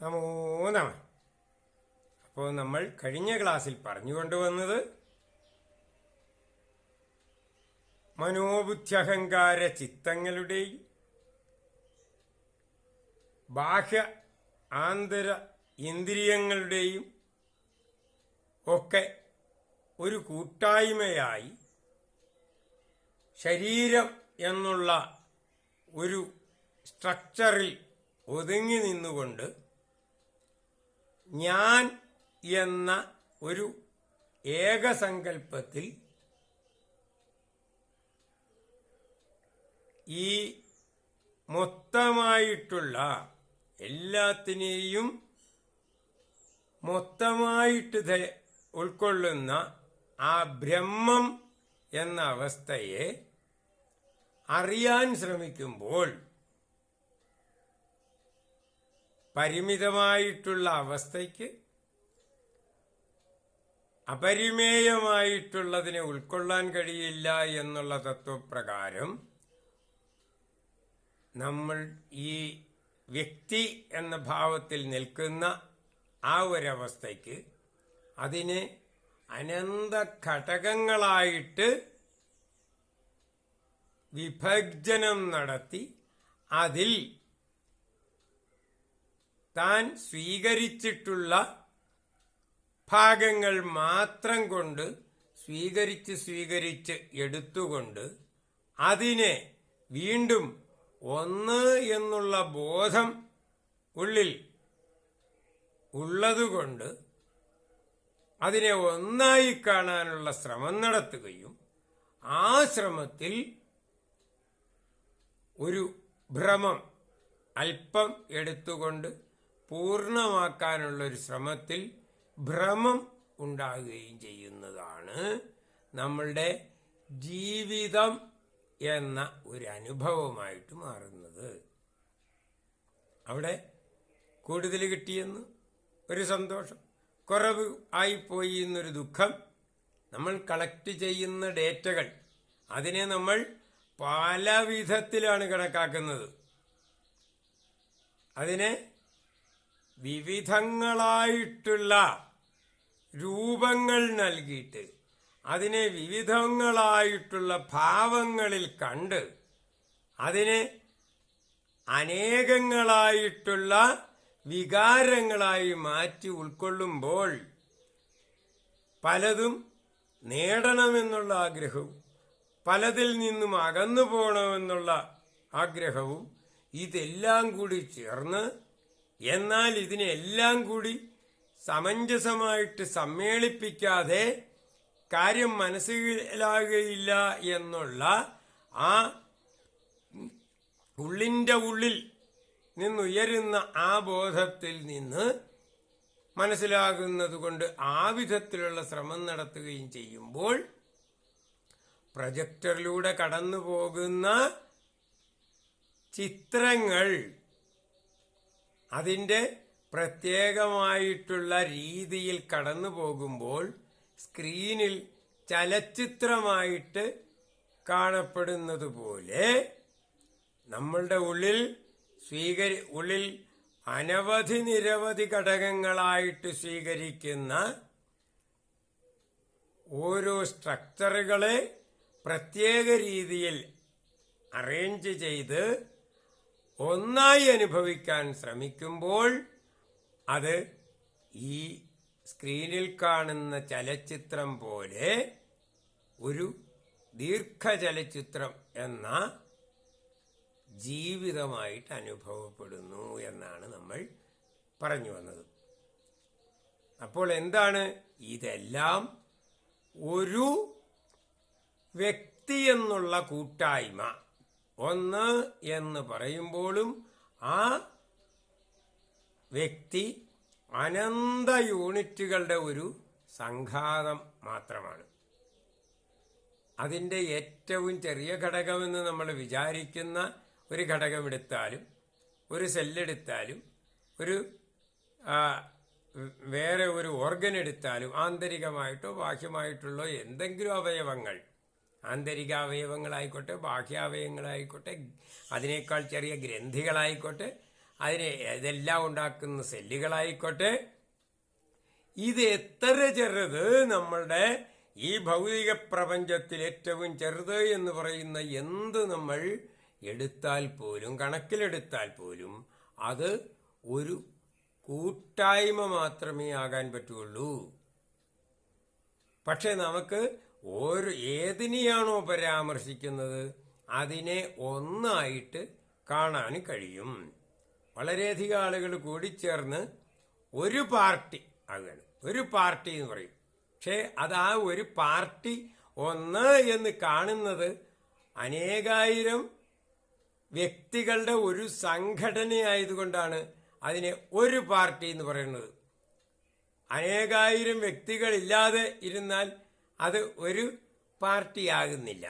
നമോ നമ. അപ്പോൾ നമ്മൾ കഴിഞ്ഞ ക്ലാസ്സിൽ പറഞ്ഞുകൊണ്ടുവന്നത് മനോബുദ്ധ്യഹങ്കാര ചിത്തങ്ങളുടെയും ബാഹ്യ ആന്തര ഇന്ദ്രിയങ്ങളുടെയും ഒക്കെ ഒരു കൂട്ടായ്മയായി ശരീരം എന്നുള്ള ഒരു സ്ട്രക്ചറിൽ ഒതുങ്ങി നിന്നുകൊണ്ട് ഞാൻ എന്ന ഒരു ഏകസങ്കല്പത്തിൽ ഈ മൊത്തമായിട്ടുള്ള എല്ലാത്തിനെയും മൊത്തമായിട്ട് ഉൾക്കൊള്ളുന്ന ആ ബ്രഹ്മം എന്ന അവസ്ഥയെ അറിയാൻ ശ്രമിക്കുമ്പോൾ പരിമിതമായിട്ടുള്ള അവസ്ഥയ്ക്ക് അപരിമേയമായിട്ടുള്ളതിനെ ഉൾക്കൊള്ളാൻ കഴിയില്ല എന്നുള്ള തത്വപ്രകാരം നമ്മൾ ഈ വ്യക്തി എന്ന ഭാവത്തിൽ നിൽക്കുന്ന ആ ഒരവസ്ഥയ്ക്ക് അതിനെ അനന്ത ഘടകങ്ങളായിട്ട് വിഭജനം നടത്തി അതിൽ താൻ സ്വീകരിച്ചിട്ടുള്ള ഭാഗങ്ങൾ മാത്രം കൊണ്ട് സ്വീകരിച്ച് എടുത്തുകൊണ്ട് അതിനെ വീണ്ടും ഒന്ന് എന്നുള്ള ബോധം ഉള്ളിൽ ഉള്ളതുകൊണ്ട് അതിനെ ഒന്നായി കാണാനുള്ള ശ്രമം നടത്തുകയും ആ ശ്രമത്തിൽ ഒരു ഭ്രമം അല്പം എടുത്തുകൊണ്ട് പൂർണ്ണമാക്കാനുള്ളൊരു ശ്രമത്തിൽ ഭ്രമം ഉണ്ടാകുകയും ചെയ്യുന്നതാണ് നമ്മളുടെ ജീവിതം എന്ന ഒരു അനുഭവമായിട്ട് മാറുന്നത്. അവിടെ കൂടുതൽ കിട്ടിയെന്ന് ഒരു സന്തോഷം, കുറവ് ആയിപ്പോയി എന്നൊരു ദുഃഖം. നമ്മൾ കളക്ട് ചെയ്യുന്ന ഡേറ്റകൾ അതിനെ നമ്മൾ പല വിധത്തിലാണ് കണക്കാക്കുന്നത്. അതിനെ വിവിധങ്ങളായിട്ടുള്ള രൂപങ്ങൾ നൽകിയിട്ട് അതിനെ വിവിധങ്ങളായിട്ടുള്ള ഭാവങ്ങളിൽ കണ്ട് അതിനെ അനേകങ്ങളായിട്ടുള്ള വികാരങ്ങളായി മാറ്റി ഉൾക്കൊള്ളുമ്പോൾ പലതും നേടണമെന്നുള്ള ആഗ്രഹവും പലതിൽ നിന്നും അകന്നു പോകണമെന്നുള്ള ആഗ്രഹവും ഇതെല്ലാം കൂടി ചേർന്ന്, എന്നാൽ ഇതിനെല്ലാം കൂടി സമഞ്ജസമായിട്ട് സമ്മേളിപ്പിക്കാതെ കാര്യം മനസ്സിലാകുകയില്ല എന്നുള്ള ആ ഉള്ളിൻ്റെ ഉള്ളിൽ നിന്നുയരുന്ന ആ ബോധത്തിൽ നിന്ന് മനസ്സിലാകുന്നത് കൊണ്ട് ആ വിധത്തിലുള്ള ശ്രമം നടത്തുകയും ചെയ്യുമ്പോൾ പ്രൊജക്ടറിലൂടെ കടന്നു പോകുന്ന ചിത്രങ്ങൾ അതിൻ്റെ പ്രത്യേകമായിട്ടുള്ള രീതിയിൽ കടന്നു പോകുമ്പോൾ സ്ക്രീനിൽ ചലച്ചിത്രമായിട്ട് കാണപ്പെടുന്നത് പോലെ നമ്മളുടെ ഉള്ളിൽ അനവധി നിരവധി ഘടകങ്ങളായിട്ട് സ്വീകരിക്കുന്ന ഓരോ സ്ട്രക്ചറുകളെ പ്രത്യേക രീതിയിൽ അറേഞ്ച് ചെയ്ത് ഒന്നായി അനുഭവിക്കാൻ ശ്രമിക്കുമ്പോൾ അത് ഈ സ്ക്രീനിൽ കാണുന്ന ചലച്ചിത്രം പോലെ ഒരു ദീർഘചലച്ചിത്രം എന്ന ജീവിതമായിട്ട് അനുഭവപ്പെടുന്നു എന്നാണ് നമ്മൾ പറഞ്ഞു വന്നത്. അപ്പോൾ എന്താണ് ഇതെല്ലാം? ഒരു വ്യക്തി എന്നുള്ള കൂട്ടായ്മ ഒന്ന് എന്ന് പറയുമ്പോഴും ആ വ്യക്തി അനന്ത യൂണിറ്റുകളുടെ ഒരു സംഘാതം മാത്രമാണ്. അതിൻ്റെ ഏറ്റവും ചെറിയ ഘടകമെന്ന് നമ്മൾ വിചാരിക്കുന്ന ഒരു ഘടകമെടുത്താലും ഒരു സെല്ലെടുത്താലും ഒരു വേറെ ഒരു ഓർഗൻ എടുത്താലും ആന്തരികമായിട്ടോ ബാഹ്യമായിട്ടുള്ള എന്തെങ്കിലും അവയവങ്ങൾ, ആന്തരിക അവയവങ്ങളായിക്കോട്ടെ ബാഹ്യാവയവങ്ങളായിക്കോട്ടെ അതിനേക്കാൾ ചെറിയ ഗ്രന്ഥികളായിക്കോട്ടെ ഇതെല്ലാം ഉണ്ടാക്കുന്ന സെല്ലുകളായിക്കോട്ടെ, ഇത് എത്ര ചെറുത്, നമ്മളുടെ ഈ ഭൗതിക പ്രപഞ്ചത്തിൽ ഏറ്റവും ചെറുത് എന്ന് പറയുന്ന എന്ത് നമ്മൾ എടുത്താൽ പോലും, കണക്കിലെടുത്താൽ പോലും, അത് ഒരു കൂട്ടായ്മ മാത്രമേ ആകാൻ പറ്റുള്ളൂ. പക്ഷെ നമുക്ക് ഏതിനെയാണോ പരാമർശിക്കുന്നത് അതിനെ ഒന്നായിട്ട് കാണാൻ കഴിയും. വളരെയധികം ആളുകൾ കൂടിച്ചേർന്ന് ഒരു പാർട്ടി ആകുകയാണ്. ഒരു പാർട്ടി എന്ന് പറയും. പക്ഷേ അത് ആ ഒരു പാർട്ടി ഒന്ന് എന്ന് കാണുന്നത് അനേകായിരം വ്യക്തികളുടെ ഒരു സംഘടനയായതുകൊണ്ടാണ് അതിനെ ഒരു പാർട്ടി എന്ന് പറയുന്നത്. അനേകായിരം വ്യക്തികളില്ലാതെ ഇരുന്നാൽ അത് ഒരു പാർട്ടി ആകുന്നില്ല.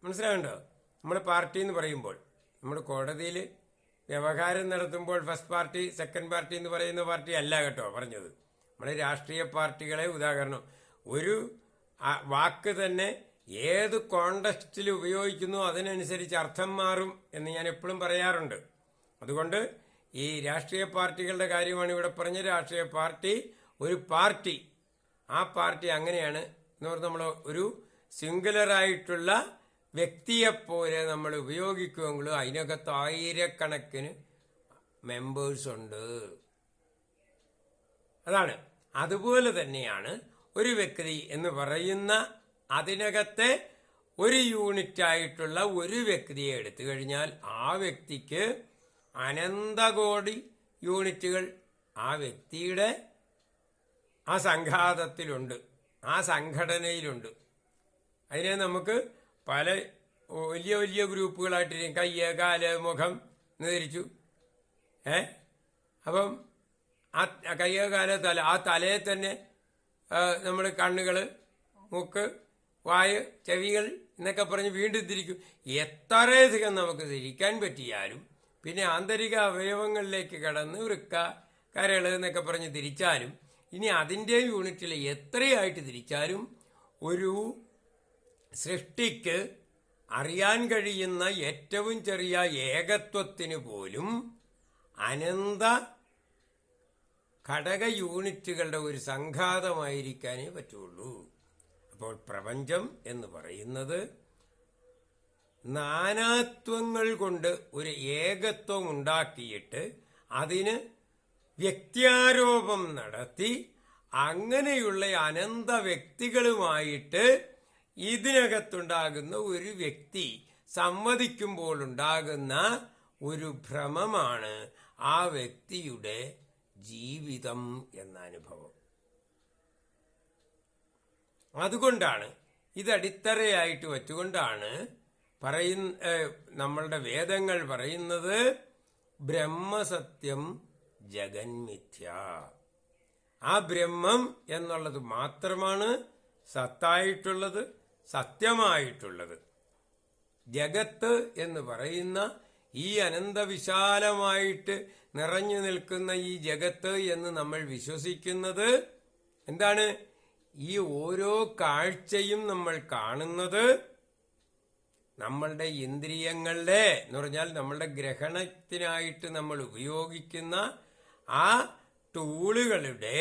മനസ്സിലാകണ്ടോ? നമ്മൾ പാർട്ടി എന്ന് പറയുമ്പോൾ നമ്മൾ കോടതിയിൽ വ്യവഹാരം നടത്തുമ്പോൾ ഫസ്റ്റ് പാർട്ടി സെക്കൻഡ് പാർട്ടി എന്ന് പറയുന്ന പാർട്ടി അല്ല കേട്ടോ പറഞ്ഞത്. നമ്മൾ രാഷ്ട്രീയ പാർട്ടികളെ ഉദാഹരണം, ഒരു വാക്ക് തന്നെ ഏത് കോണ്ടക്സ്റ്റിൽ ഉപയോഗിക്കുന്നു അതിനനുസരിച്ച് അർത്ഥം മാറും എന്ന് ഞാൻ എപ്പോഴും പറയാറുണ്ട്. അതുകൊണ്ട് ഈ രാഷ്ട്രീയ പാർട്ടികളുടെ കാര്യമാണ് ഇവിടെ പറഞ്ഞ. രാഷ്ട്രീയ പാർട്ടി ഒരു പാർട്ടി, ആ പാർട്ടി അങ്ങനെയാണ് എന്ന് പറഞ്ഞാൽ നമ്മൾ ഒരു സിംഗുലറായിട്ടുള്ള വ്യക്തിയെപ്പോലെ നമ്മൾ ഉപയോഗിക്കുമെങ്കിലും അതിനകത്ത് ആയിരക്കണക്കിന് മെമ്പേഴ്സ് ഉണ്ട്. അതാണ്. അതുപോലെ തന്നെയാണ് ഒരു വ്യക്തി എന്ന് പറയുന്ന അതിനകത്തെ ഒരു യൂണിറ്റായിട്ടുള്ള ഒരു വ്യക്തിയെ എടുത്തു കഴിഞ്ഞാൽ ആ വ്യക്തിക്ക് അനന്തകോടി യൂണിറ്റുകൾ ആ വ്യക്തിയുടെ ആ സംഘാതത്തിലുണ്ട്, ആ സംഘടനയിലുണ്ട്. അതിനെ നമുക്ക് പല വലിയ വലിയ ഗ്രൂപ്പുകളായിട്ടിരിക്കും. കയ്യ്, കാല്, മുഖം എന്ന് തിരിച്ചു. അപ്പം ആ കയ്യ്, കാല്, തല, ആ തലയെ തന്നെ നമ്മൾ കണ്ണുകൾ, മൂക്ക്, വായ്, ചെവികൾ എന്നൊക്കെ പറഞ്ഞ് വീണ്ടും തിരിക്കും. എത്രയധികം നമുക്ക് തിരിക്കാൻ പറ്റിയാലും പിന്നെ ആന്തരിക അവയവങ്ങളിലേക്ക് കടന്ന് വൃക്ക, കരൾ എന്നൊക്കെ പറഞ്ഞ് തിരിച്ചാലും ഇനി അതിൻ്റെ യൂണിറ്റിൽ എത്രയായിട്ട് തിരിച്ചാലും ഒരു സൃഷ്ടിക്ക് അറിയാൻ കഴിയുന്ന ഏറ്റവും ചെറിയ ഏകത്വത്തിന് പോലും അനന്ത ഘടക യൂണിറ്റുകളുടെ ഒരു സംഘാതമായിരിക്കാനേ പറ്റുള്ളൂ. അപ്പോൾ പ്രപഞ്ചം എന്ന് പറയുന്നത് നാനാത്വങ്ങൾ കൊണ്ട് ഒരു ഏകത്വം ഉണ്ടാക്കിയിട്ട് അതിന് വ്യക്തിയാരോപം നടത്തി അങ്ങനെയുള്ള അനന്ത വ്യക്തികളുമായിട്ട് ഇതിനകത്തുണ്ടാകുന്ന ഒരു വ്യക്തി സംവദിക്കുമ്പോൾ ഉണ്ടാകുന്ന ഒരു ഭ്രമമാണ് ആ വ്യക്തിയുടെ ജീവിതം എന്ന അനുഭവം. അതുകൊണ്ടാണ് ഇത് അടിത്തറയായിട്ട് വെച്ചുകൊണ്ടാണ് നമ്മളുടെ വേദങ്ങൾ പറയുന്നത് ബ്രഹ്മസത്യം ജഗന്മിഥ്യ. ആ ബ്രഹ്മം എന്നുള്ളത് മാത്രമാണ് സത്തായിട്ടുള്ളത്, സത്യമായിട്ടുള്ളത്. ജഗത്ത് എന്ന് പറയുന്ന ഈ അനന്തവിശാലമായിട്ട് നിറഞ്ഞു നിൽക്കുന്ന ഈ ജഗത്ത് എന്ന് നമ്മൾ വിശ്വസിക്കുന്നത് എന്താണ്? ഈ ഓരോ കാഴ്ചയും നമ്മൾ കാണുന്നത് നമ്മളുടെ ഇന്ദ്രിയങ്ങളുടെ എന്ന് പറഞ്ഞാൽ നമ്മളുടെ ഗ്രഹണത്തിനായിട്ട് നമ്മൾ ഉപയോഗിക്കുന്ന ആ ടൂളുകളുടെ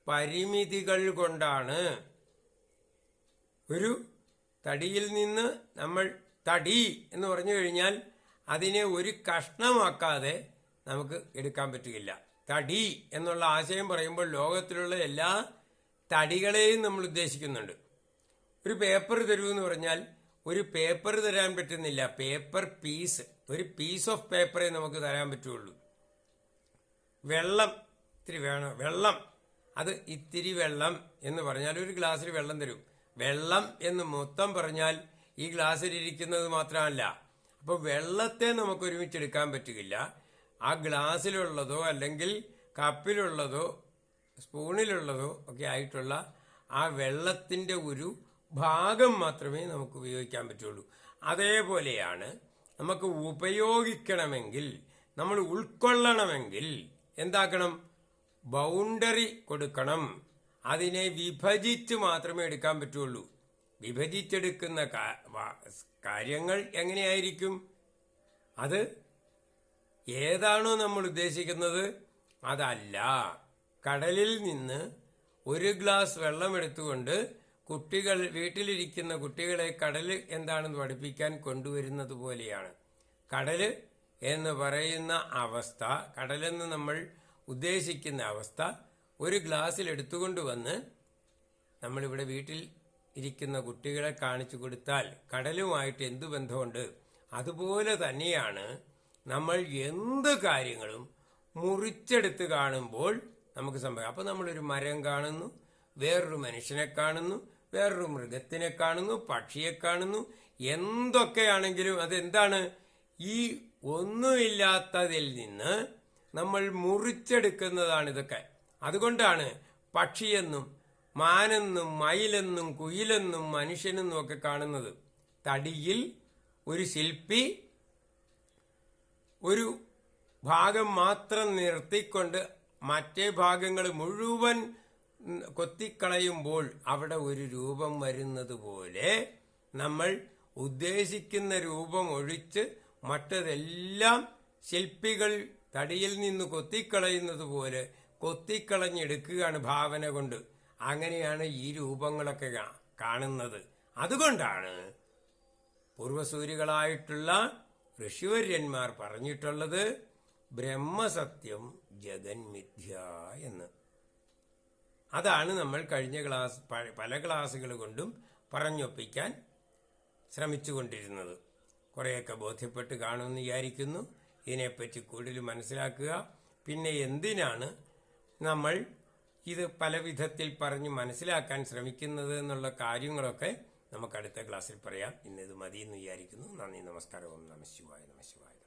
പരിമിതികൾ കൊണ്ടാണ്. ഒരു തടിയിൽ നിന്ന് നമ്മൾ തടി എന്ന് പറഞ്ഞു കഴിഞ്ഞാൽ അതിനെ ഒരു കഷ്ണമാക്കാതെ നമുക്ക് എടുക്കാൻ പറ്റുകയില്ല. തടി എന്നുള്ള ആശയം പറയുമ്പോൾ ലോകത്തിലുള്ള എല്ലാ തടികളെയും നമ്മൾ ഉദ്ദേശിക്കുന്നുണ്ട്. ഒരു പേപ്പർ തരൂ എന്ന് പറഞ്ഞാൽ ഒരു പേപ്പർ തരാൻ പറ്റുന്നില്ല. പേപ്പർ പീസ്, ഒരു പീസ് ഓഫ് പേപ്പറേ നമുക്ക് തരാൻ പറ്റുള്ളൂ. വെള്ളം ഇത്തിരി വേണം, വെള്ളം അത് ഇത്തിരി വെള്ളം എന്ന് പറഞ്ഞാൽ ഒരു ഗ്ലാസ്സിൽ വെള്ളം തരും. വെള്ളം എന്ന് മൊത്തം പറഞ്ഞാൽ ഈ ഗ്ലാസ്സിലിരിക്കുന്നത് മാത്രമല്ല. അപ്പോൾ വെള്ളത്തെ നമുക്ക് ഒരുമിച്ചെടുക്കാൻ പറ്റുകയില്ല. ആ ഗ്ലാസ്സിലുള്ളതോ അല്ലെങ്കിൽ കപ്പിലുള്ളതോ സ്പൂണിലുള്ളതോ ഒക്കെ ആയിട്ടുള്ള ആ വെള്ളത്തിൻ്റെ ഒരു ഭാഗം മാത്രമേ നമുക്ക് ഉപയോഗിക്കാൻ പറ്റുള്ളൂ. അതേപോലെയാണ് നമുക്ക് ഉപയോഗിക്കണമെങ്കിൽ, നമ്മൾ ഉൾക്കൊള്ളണമെങ്കിൽ എന്താക്കണം? ബൗണ്ടറി കൊടുക്കണം. അതിനെ വിഭജിച്ച് മാത്രമേ എടുക്കാൻ പറ്റുള്ളൂ. വിഭജിച്ചെടുക്കുന്ന കാര്യങ്ങൾ എങ്ങനെയായിരിക്കും? അത് ഏതാണോ നമ്മൾ ഉദ്ദേശിക്കുന്നത് അതല്ല. കടലിൽ നിന്ന് ഒരു ഗ്ലാസ് വെള്ളം എടുത്തുകൊണ്ട് കുട്ടികൾ, വീട്ടിലിരിക്കുന്ന കുട്ടികളെ കടൽ എന്താണെന്ന് പഠിപ്പിക്കാൻ കൊണ്ടുവരുന്നത് പോലെയാണ്. കടല് എന്ന് പറയുന്ന അവസ്ഥ, കടലെന്ന് നമ്മൾ ഉദ്ദേശിക്കുന്ന അവസ്ഥ ഒരു ഗ്ലാസ്സിൽ എടുത്തുകൊണ്ട് വന്ന് നമ്മളിവിടെ വീട്ടിൽ ഇരിക്കുന്ന കുട്ടികളെ കാണിച്ചു കൊടുത്താൽ കടലുമായിട്ട് എന്തു ബന്ധമുണ്ട്? അതുപോലെ തന്നെയാണ് നമ്മൾ എന്ത് കാര്യങ്ങളും മുറിച്ചെടുത്ത് കാണുമ്പോൾ നമുക്ക് സംഭവിക്കും. അപ്പോൾ നമ്മളൊരു മരം കാണുന്നു, വേറൊരു മനുഷ്യനെ കാണുന്നു, വേറൊരു മൃഗത്തിനെ കാണുന്നു, പക്ഷിയെ കാണുന്നു. എന്തൊക്കെയാണെങ്കിലും അതെന്താണ്? ഈ ഒന്നുമില്ലാത്തതിൽ നിന്ന് നമ്മൾ മുറിച്ചെടുക്കുന്നതാണ് ഇതൊക്കെ. അതുകൊണ്ടാണ് പക്ഷിയെന്നും മാനെന്നും മയിലെന്നും കുയിലെന്നും മനുഷ്യനെന്നും ഒക്കെ കാണുന്നത്. തടിയിൽ ഒരു ശില്പി ഒരു ഭാഗം മാത്രം നിർത്തിക്കൊണ്ട് മറ്റേ ഭാഗങ്ങൾ മുഴുവൻ കൊത്തിക്കളയുമ്പോൾ അവിടെ ഒരു രൂപം വരുന്നത് പോലെ നമ്മൾ ഉദ്ദേശിക്കുന്ന രൂപം ഒഴിച്ച് മറ്റതെല്ലാം ശില്പികൾ തടിയിൽ നിന്ന് കൊത്തിക്കളയുന്നത് പോലെ കൊത്തിക്കളഞ്ഞെടുക്കുകയാണ് ഭാവന കൊണ്ട്. അങ്ങനെയാണ് ഈ രൂപങ്ങളൊക്കെ കാണുന്നത്. അതുകൊണ്ടാണ് പൂർവസൂരികളായിട്ടുള്ള ഋഷിവര്യന്മാർ പറഞ്ഞിട്ടുള്ളത് ബ്രഹ്മസത്യം ജഗന്മിഥ്യ എന്ന്. അതാണ് നമ്മൾ കഴിഞ്ഞ പല ക്ലാസ്സുകൾ കൊണ്ടും പറഞ്ഞൊപ്പിക്കാൻ ശ്രമിച്ചുകൊണ്ടിരുന്നത്. കുറേയൊക്കെ ബോധ്യപ്പെട്ട് കാണുമെന്ന് വിചാരിക്കുന്നു. ഇതിനെപ്പറ്റി കൂടുതൽ മനസ്സിലാക്കുക. പിന്നെ എന്തിനാണ് നമ്മൾ ഇത് പല വിധത്തിൽ പറഞ്ഞ് മനസ്സിലാക്കാൻ ശ്രമിക്കുന്നത് എന്നുള്ള കാര്യങ്ങളൊക്കെ നമുക്ക് അടുത്ത ക്ലാസ്സിൽ പറയാം. ഇന്നിത് മതിയെന്ന് വിചാരിക്കുന്നു. നന്ദി, നമസ്കാരം. ഓം നമഃ ശിവായ, നമഃ ശിവായ.